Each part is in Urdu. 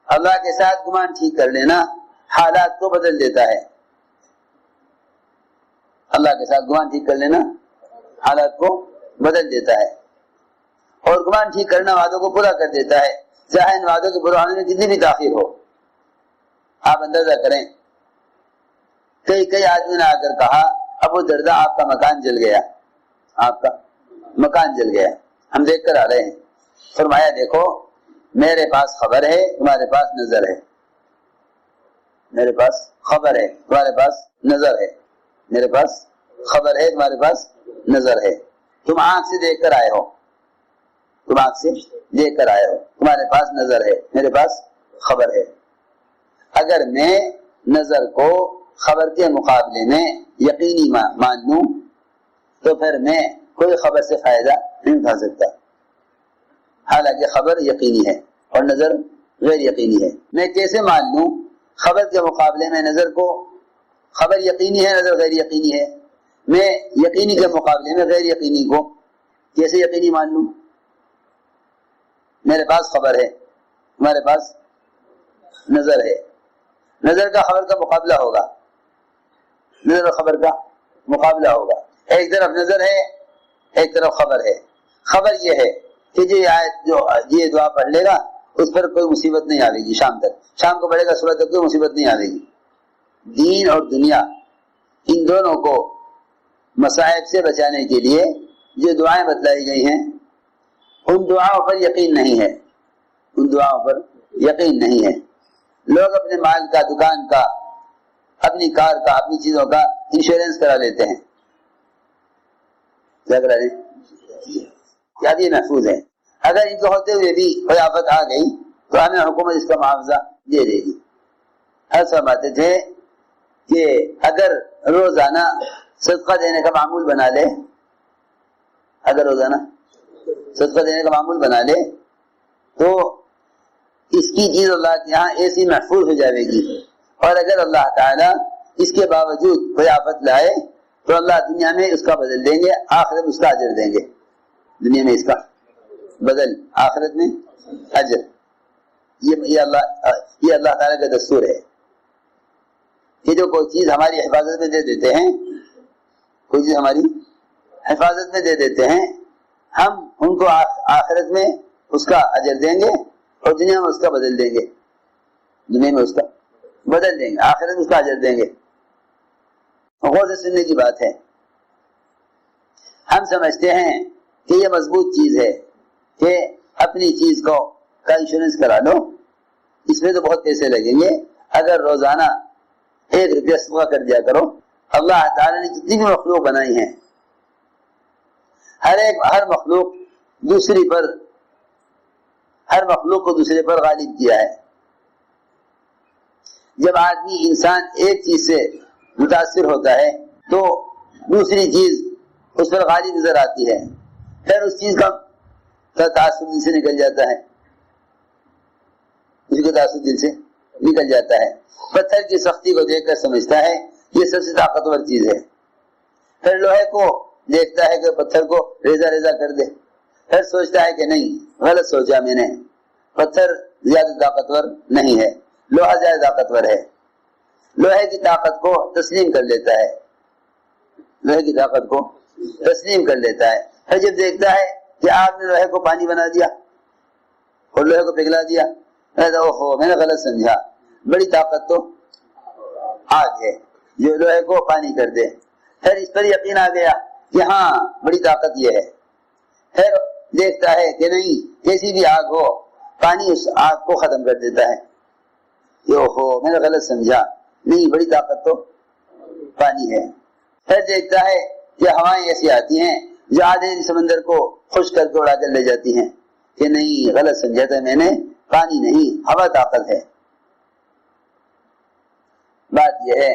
اللہ کے ساتھ گمان ٹھیک کر لینا حالات کو بدل دیتا ہے. اللہ کے ساتھ گمان ٹھیک کر لینا حالات کو بدل دیتا ہے. اور گمان ٹھیک کرنا وعدوں کو پورا کر دیتا ہے، چاہے ان وعدوں کے پورا ہونے میں کتنی بھی تاخیر ہو. آپ اندازہ کریں، کئی آدمی نے آ کر کہا ابو درداء آپ کا مکان جل گیا، آپ کا مکان جل گیا، ہم دیکھ کر آ رہے ہیں. فرمایا دیکھو میرے پاس خبر ہے، تمہارے پاس نظر ہے. میرے پاس خبر ہے، تمہارے پاس نظر ہے. میرے پاس خبر ہے، تمہارے پاس نظر ہے. تم آنکھ سے دیکھ کر آئے ہو، تم آنکھ سے دیکھ کر آئے ہو، تمہارے پاس نظر ہے، میرے پاس خبر ہے. اگر میں نظر کو خبر کے مقابلے میں یقینی مان لوں تو پھر میں کوئی خبر سے فائدہ نہیں اٹھا سکتا، حالانکہ خبر یقینی ہے اور نظر غیر یقینی ہے. میں کیسے مان لوں خبر کے مقابلے میں نظر کو؟ خبر یقینی ہے، نظر غیر یقینی ہے. میں یقینی کے مقابلے میں غیر یقینی کو کیسے یقینی مان لوں؟ میرے پاس خبر ہے، تمہارے پاس نظر ہے. نظر کا خبر کا مقابلہ ہوگا، نظر اور خبر کا مقابلہ ہوگا. ایک طرف نظر ہے، ایک طرف خبر ہے. خبر یہ ہے کہ جو یہ دعا پڑھ لے گا اس پر کوئی مصیبت نہیں آئے گی، شام کو پڑھے گا صبح تک کوئی مصیبت نہیں آئے گی. دین اور دنیا ان دونوں کو مصائب سے بچانے کے لیے جو دعائیں بتلائی گئی ہیں ان دعاؤں پر یقین نہیں ہے، ان دعاؤں پر یقین نہیں ہے. لوگ اپنے مال کا، دکان کا، اپنی کار کا، اپنی چیزوں کا انشورنس کرا لیتے ہیں. کیا کرا لیتے؟ کیا بھی محفوظ ہے. اگر ان کو ہوتے ہوئے بھی کوئی آفت آ گئی تو ہمیں حکومت اس کا معاوضہ دے دے گی. حضرت فرماتے تھے کہ اگر روزانہ صدقہ دینے کا معمول بنا لے، اگر روزانہ صدقہ دینے کا معمول بنا لے تو اس کی چیز اللہ کے یہاں ایسی محفوظ ہو جائے گی. اور اگر اللہ تعالیٰ اس کے باوجود کوئی آفت لائے تو اللہ دنیا میں اس کا بدل دیں گے، آخرت میں اس کا اجر دیں گے. دنیا میں اس کا بدل، آخرت میں اجر. یہ اللہ تعالیٰ کا دستور ہے کہ جو کوئی چیز ہماری حفاظت میں دے دیتے ہیں، کوئی چیز ہماری حفاظت میں دے دیتے ہیں، ہم ان کو آخرت میں اس کا اجر دیں گے اور دنیا میں اس کا بدل دیں گے. دنیا میں اس کا بدل دیں گے، آخرت میں اس کا اجر دیں گے. غور سے سننے کی بات ہے. ہم سمجھتے ہیں کہ یہ مضبوط چیز ہے کہ اپنی چیز کا انشورنس کرا لو، اس میں تو بہت پیسے لگیں گے. اگر روزانہ 1 روپیہ صدقہ کر دیا کرو. اللہ تعالیٰ نے جتنی بھی مخلوق بنائی ہیں، ہر مخلوق دوسری پر، ہر مخلوق کو دوسرے پر غالب کیا ہے. جب آدمی انسان ایک چیز سے متاثر ہوتا ہے تو دوسری چیز اس پر غالب نظر آتی ہے، پھر اس چیز کا تاثر دل سے نکل جاتا ہے، اس کا تاثر دل سے نکل جاتا ہے. پتھر کی سختی کو دیکھ کر سمجھتا ہے یہ سب سے طاقتور چیز ہے. پھر لوہے کو دیکھتا ہے کہ پتھر کو ریزہ ریزہ کر دے، پھر سوچتا ہے کہ نہیں، غلط سوچا میں نے، پتھر زیادہ طاقتور نہیں ہے، لوہا زیادہ طاقتور ہے. لوہے کی طاقت کو تسلیم کر لیتا ہے، لوہے کی طاقت کو تسلیم کر لیتا ہے. پھر جب دیکھتا ہے کہ آپ نے لوہے کو پانی بنا دیا اور لوہے کو پگھلا دیا، اوہو میں نے غلط سمجھا، بڑی طاقت تو آگ ہے جو لوہے کو پانی کر دے. پھر اس پر یقین آ گیا کہ ہاں بڑی طاقت یہ ہے. پھر دیکھتا ہے کہ نہیں، کیسی بھی آگ ہو پانی اس آگ کو ختم کر دیتا ہے. اوہو میں نے غلط سمجھا، نہیں بڑی طاقت تو پانی ہے. پھر دیکھتا ہے کہ ہوائیں ایسی آتی ہیں جو آدھے سمندر کو خشک کر کے اڑا کر لے جاتی ہیں، کہ نہیں غلط سمجھا تھا میں نے، پانی نہیں ہوا طاقت ہے. بات یہ ہے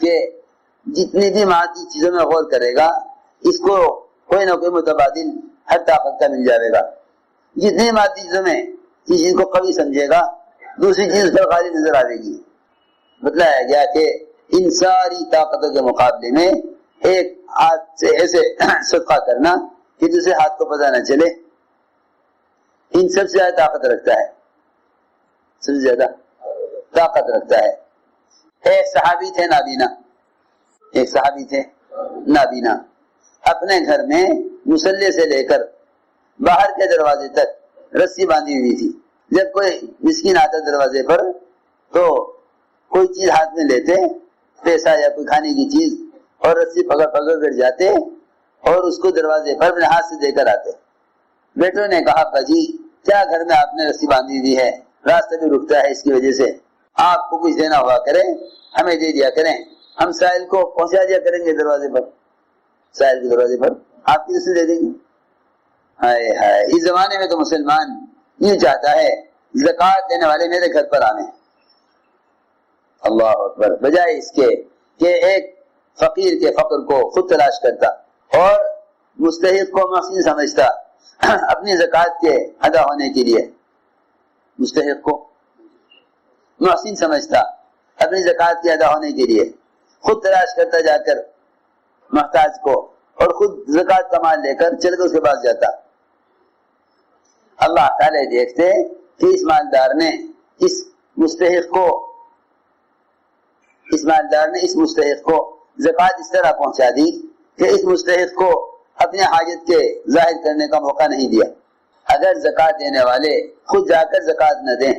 کہ جتنی بھی مادی چیزوں میں غور کرے گا اس کو کوئی نہ کوئی متبادل ہر طاقت کا مل جائے گا. جتنی مادی چیزوں میں کسی چیز کو قوی سمجھے گا دوسری چیز پر غالب نظر آئے گی. بتلایا گیا کہ ان ساری طاقتوں کے مقابلے میں ایک ہاتھ سے ایسے صدقہ کرنا کہ دوسرے ہاتھ کو پتہ نہ چلے، ان سب سے زیادہ طاقت رکھتا ہے. سب سے زیادہ طاقت رکھتا ہے. ایک صحابی تھے نابینا، ایک صحابی تھے نابینا، اپنے گھر میں مصلے سے لے کر باہر کے دروازے تک رسی باندھی ہوئی تھی. جب کوئی مسکین آتا دروازے پر تو کوئی چیز ہاتھ میں لیتے، پیسہ یا کوئی کھانے کی چیز، اور رسی پکڑ کر جاتے اور اس کو دروازے پر اپنے ہاتھ سے دے کر آتے. بیٹوں نے کہا ابا جی کیا گھر میں آپ نے رسی باندھی دی ہے، راستہ بھی رکتا ہے، اس کی وجہ سے آپ کو کچھ دینا ہوا کرے ہمیں دے دیا کریں، ہم سائل کو پہنچا دیا کریں گے دروازے پر، سائل کے دروازے پر آپ کی رسی دے دیں گے. ہائے ہائے، اس زمانے میں تو مسلمان یہ چاہتا ہے زکوٰۃ دینے والے میرے گھر پر آنے. اللہ اکبر، بجائے اس کے کہ ایک فقیر کے فقر کو خود تلاش کرتا اور مستحق کو محسن سمجھتا اپنی زکوٰۃ کے ادا ہونے کے لیے، مستحق کو محسن سمجھتا اپنی زکوٰۃ کے ادا ہونے کے لیے خود تلاش کرتا جا کر محتاج کو، اور خود زکوٰۃ کا مال لے کر چل کر اس کے پاس جاتا. اللہ تعالی دیکھتے کہ اس مالدار نے اس مستحق کو زکوٰۃ اس طرح پہنچا دی کہ اس مستحق کو اپنے حاجت کے ظاہر کرنے کا موقع نہیں دیا. اگر زکوٰۃ دینے والے خود جا کر زکوٰۃ نہ دیں،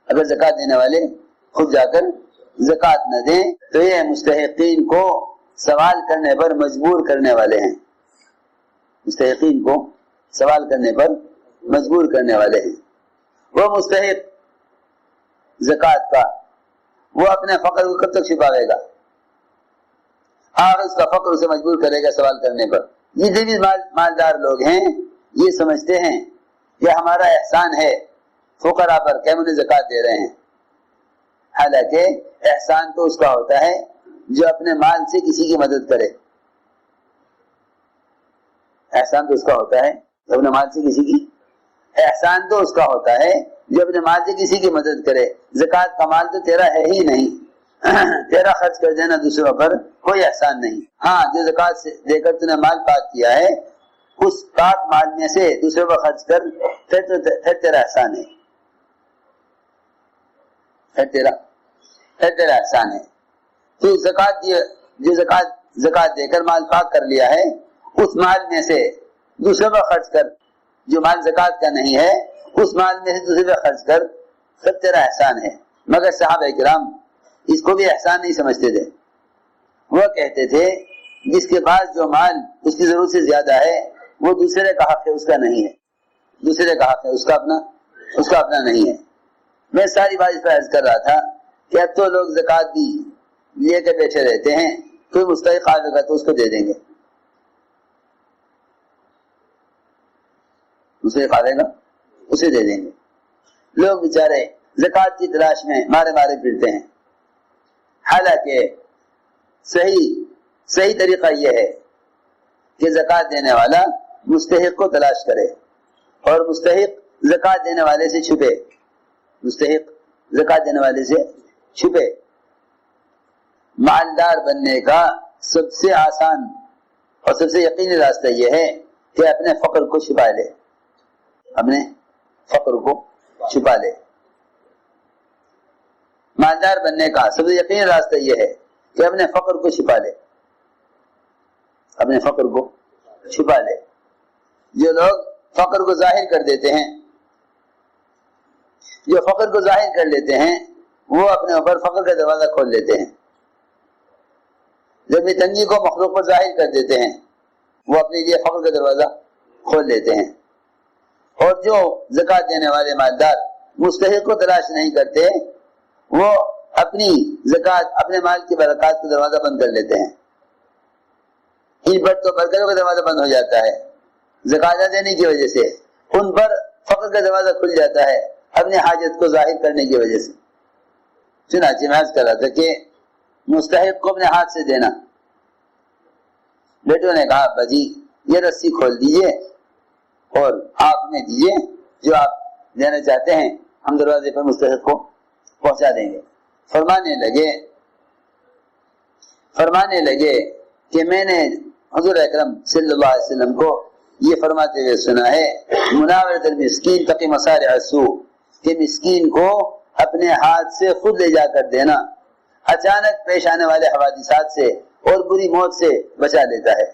اگر زکوٰۃ دینے والے خود جا کر زکوٰۃ نہ دیں تو یہ مستحقین کو سوال کرنے پر مجبور کرنے والے ہیں، مستحقین کو سوال کرنے پر مجبور کرنے والے ہیں. وہ مستحق زکوٰۃ کا وہ اپنے فقر کو کب تک چھپاوے گا؟ اس کا فقر اسے مجبور کرے گا سوال کرنے پر. جتنے بھی مالدار لوگ ہیں یہ سمجھتے ہیں کہ ہمارا احسان ہے فقراء پر کہ ہم انہیں زکوٰۃ دے رہے ہیں، حالانکہ احسان تو اس کا ہوتا ہے جو اپنے مال سے کسی کی مدد کرے. احسان تو اس کا ہوتا ہے جو اپنے مال سے کسی کی، احسان تو اس کا ہوتا ہے جو اپنے مال سے کسی کی مدد کرے. زکوٰۃ کا مال تو تیرا ہے ہی نہیں، تیرا خرچ کر دینا دوسروں پر کوئی احسان نہیں. ہاں جو زکوٰۃ سے دے کر تُو نے مال پاک کیا ہے اس پاک مال میں سے دوسروں پر خرچ کر پھر تیرا احسان ہے، پھر تیرا احسان ہے. تو زکوٰۃ دے کر مال پاک کر لیا ہے، اس مال میں سے دوسروں پر خرچ کر، جو مال زکوٰۃ کا نہیں ہے اس مال میں سے دوسرے پر خرچ کر، سب تیرا احسان ہے. مگر صحابہ کرام اس کو بھی احسان نہیں سمجھتے تھے. وہ کہتے تھے جس کے پاس جو مال اس کی ضرورت سے زیادہ ہے وہ دوسرے کا حق ہے، اس کا نہیں ہے، دوسرے کا حق ہے، اس کا اپنا نہیں ہے. میں ساری بات اس پر عرض کر رہا تھا کہ اب تو لوگ زکوٰۃ بھی لے کے بیٹھے رہتے ہیں، کوئی مستحق آئے گا تو اس کو دے دیں گے، مستحق آئے گا اسے دے دیں گے. لوگ بیچارے زکوٰۃ کی تلاش میں مارے پھرتے ہیں. حالانکہ صحیح طریقہ یہ ہے کہ زکوٰۃ دینے والا مستحق کو تلاش کرے اور مستحق زکوٰۃ دینے والے سے چھپے، مستحق زکوٰۃ دینے والے سے چھپے. مالدار بننے کا سب سے آسان اور سب سے یقینی راستہ یہ ہے کہ اپنے فقر کو چھپا لے، اپنے فقر کو چھپا لے. مالدار بننے کا سب سے یقینی راستہ یہ ہے کہ اپنے فقر کو چھپا لے، اپنے فقر کو چھپا لے. جو لوگ فقر کو ظاہر کر دیتے ہیں، جو فقر کو ظاہر کر لیتے ہیں وہ اپنے اوپر فقر کا دروازہ کھول لیتے ہیں. جب یہ تنگی کو مخلوق پر ظاہر کر دیتے ہیں وہ اپنے لیے فقر کا دروازہ کھول لیتے ہیں. اور جو زکوٰۃ دینے والے مالدار مستحق کو تلاش نہیں کرتے وہ اپنی زکوٰۃ، اپنے مال کی برکات کا دروازہ بند کر لیتے ہیں. ان پر تو برکتوں کا دروازہ بند ہو جاتا ہے زکوٰۃ دینے کی وجہ سے، ان پر فقر کا دروازہ کھل جاتا ہے اپنی حاجت کو ظاہر کرنے کی وجہ سے. چنانچہ میں عرض کر رہا تھا کہ مستحق کو اپنے ہاتھ سے دینا. بیٹوں نے کہا ابا جی یہ رسی کھول دیجئے اور آپ نے دیجئے جو آپ دینا چاہتے ہیں، ہم دروازے پر مستحق کو پہنچا دیں گے. فرمانے لگے کہ میں نے حضور اکرم صلی اللہ علیہ وسلم کو یہ فرماتے ہوئے سنا ہے، مناورۃ المسکین تقی مصارع السوء، کہ مسکین کو اپنے ہاتھ سے خود لے جا کر دینا اچانک پیش آنے والے حوادثات سے اور بری موت سے بچا لیتا ہے،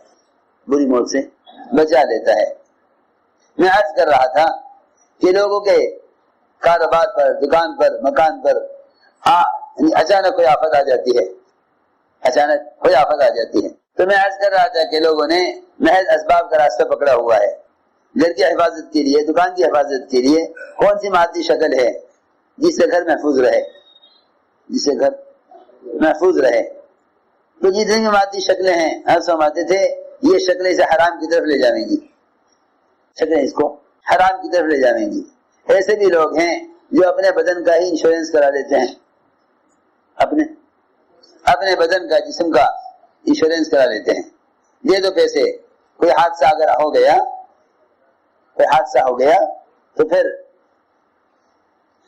بری موت سے بچا لیتا ہے۔ میں عرض کر رہا تھا کہ لوگوں کے کاروبار پر، دکان پر، مکان پر اچانک کوئی آفت آ جاتی ہے، اچانک کوئی آفت آ جاتی ہے، تو میں عرض کر رہا تھا کہ لوگوں نے محض اسباب کا راستہ پکڑا ہوا ہے۔ گھر کی حفاظت کے لیے، دکان کی حفاظت کے لیے کون سی مادی شکل ہے جس سے گھر محفوظ رہے، جس سے گھر محفوظ رہے؟ تو جتنی بھی مادی شکلیں ہیں، ہم سمجھتے تھے یہ شکلیں اسے حرام کی طرف لے جائیں گی، شکلیں اس کو حرام کی طرف لے جائیں گی۔ ایسے بھی لوگ ہیں جو اپنے بدن کا ہی انشورنس کرا لیتے ہیں، اپنے بدن کا، جسم کا انشورنس کرا لیتے ہیں۔ دے دو پیسے، کوئی حادثہ اگر ہو گیا، کوئی حادثہ ہو گیا تو پھر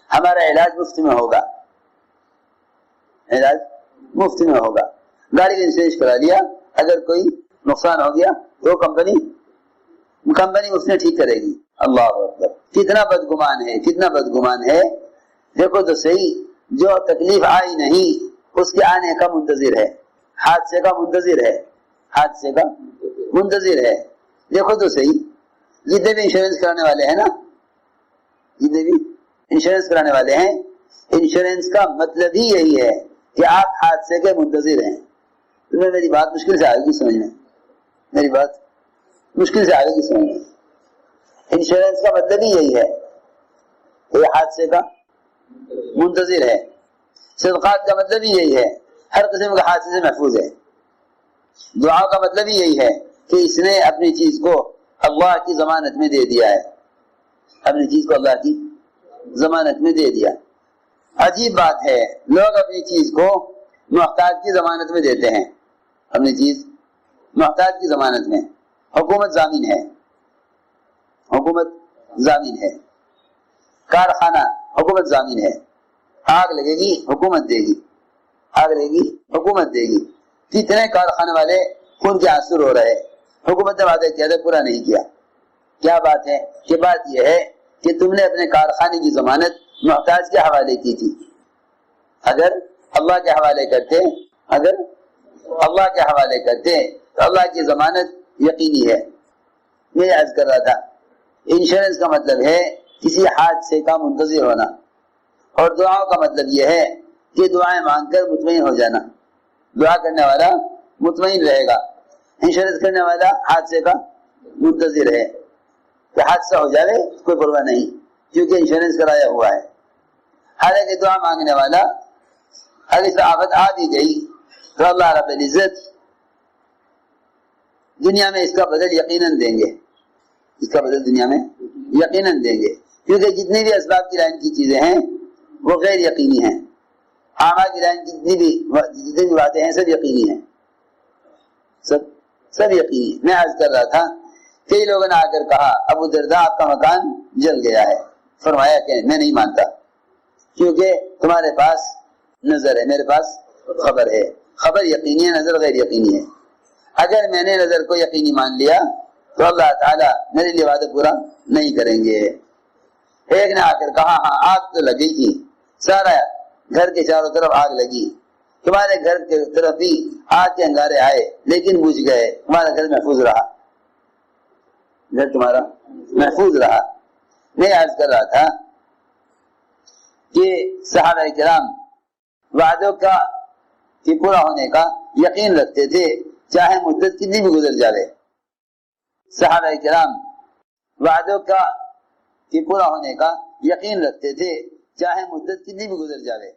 ہمارا علاج مفت میں ہوگا، علاج مفت میں ہوگا۔ گاڑی کا انشورنس کرا لیا، اگر کوئی نقصان ہو گیا تو کمپنی اس نے ٹھیک کرے گی۔ اللہ اکبر، کتنا بدگمان ہے، کتنا بدگمان ہے۔ دیکھو تو صحیح، جو تکلیف آئی نہیں اس کے آنے کا منتظر ہے، حادثے کا منتظر ہے، حادثے کا منتظر ہے۔ دیکھو تو صحیح، جتنے بھی انشورنس کرانے والے ہیں نا، جتنے بھی انشورنس کرانے والے ہیں، انشورنس کا مطلب ہی یہی ہے کہ آپ حادثے کے منتظر ہیں۔ تمہیں میری بات مشکل سے آئے گی سمجھ میں، میری بات مشکل سے آئے گی سمجھ میں۔ انشورنس کا مطلب ہی یہی ہے کہ حادثے کا منتظر ہے۔ صدقات کا مطلب ہی یہی ہے، ہر قسم کے حادثے سے محفوظ ہے۔ دعا کا مطلب ہی یہی ہے کہ اس نے اپنی چیز کو اللہ کی ضمانت میں دے دیا ہے، اپنی چیز کو اللہ کی ضمانت میں دے دیا۔ عجیب بات ہے، لوگ اپنی چیز کو محتاج کی ضمانت میں دیتے ہیں، اپنی چیز محتاج کی ضمانت میں۔ حکومت ضامن ہے، حکومت ضامن ہے، کارخانہ حکومت ضامن ہے، آگ لگے گی حکومت دے گی، آگ لگے گی حکومت دے گی۔ کتنے کارخانے والے خون کے آنسو رو رہے، حکومت نے وعدہ کیا تھا، پورا نہیں کیا۔ کیا بات ہے کہ بات یہ ہے کہ تم نے اپنے کارخانے کی ضمانت محتاج کے حوالے کی تھی، اگر اللہ کے حوالے کرتے، اگر اللہ کے حوالے کرتے تو اللہ کی ضمانت یقینی ہے۔ میں عرض کر رہا تھا انشورنس کا مطلب ہے کسی حادثے کا منتظر ہونا، اور دعاؤں کا مطلب یہ ہے کہ دعائیں مانگ کر مطمئن ہو جانا۔ دعا کرنے والا مطمئن رہے گا، انشورنس کرنے والا حادثے کا منتظر ہے کہ حادثہ ہو جائے کوئی پرواہ نہیں، کیونکہ انشورنس کرایا ہوا ہے۔ حالانکہ دعا مانگنے والا اگر اس آفت آ بھی گئی تو اللہ رب العزت دنیا میں اس کا بدل یقیناً دیں گے، اس کا بدل دنیا میں یقیناً دیں گے، کیونکہ جتنی بھی اسباب کی لائن کی چیزیں ہیں وہ غیر یقینی ہیں، اعمال کی لائن کی جتنی بھی باتیں ہیں سب یقینی ہیں، سب یقینی۔ میں عرض کر رہا تھا کئی لوگوں نے آ کر کہا ابو درداء آپ کا مکان جل گیا ہے، فرمایا کہ میں نہیں مانتا، کیونکہ تمہارے پاس نظر ہے، میرے پاس خبر ہے، خبر یقینی ہے، نظر غیر یقینی ہے۔ اگر میں نے نظر کو یقینی مان لیا تو اللہ تعالیٰ میرے لیے وعدہ پورا نہیں کریں گے۔ ایک نے آ کر کہا ہاں آگ تو لگی تھی، سارا گھر کے چاروں طرف آگ لگی، تمہارے گھر کی طرف بھی آگ کے انگارے آئے لیکن بجھ گئے، تمہارا گھر محفوظ رہا، گھر تمہارا محفوظ رہا۔ میں عرض کر رہا تھا کہ صحابہ کرام وعدوں کا کہ پورا ہونے کا یقین رکھتے تھے چاہے مدت کتنی بھی گزر جائے۔ صحابہ کرام وعدوں کا کہ پورا ہونے کا یقین رکھتے تھے چاہے مدت کتنی بھی گزر جائے۔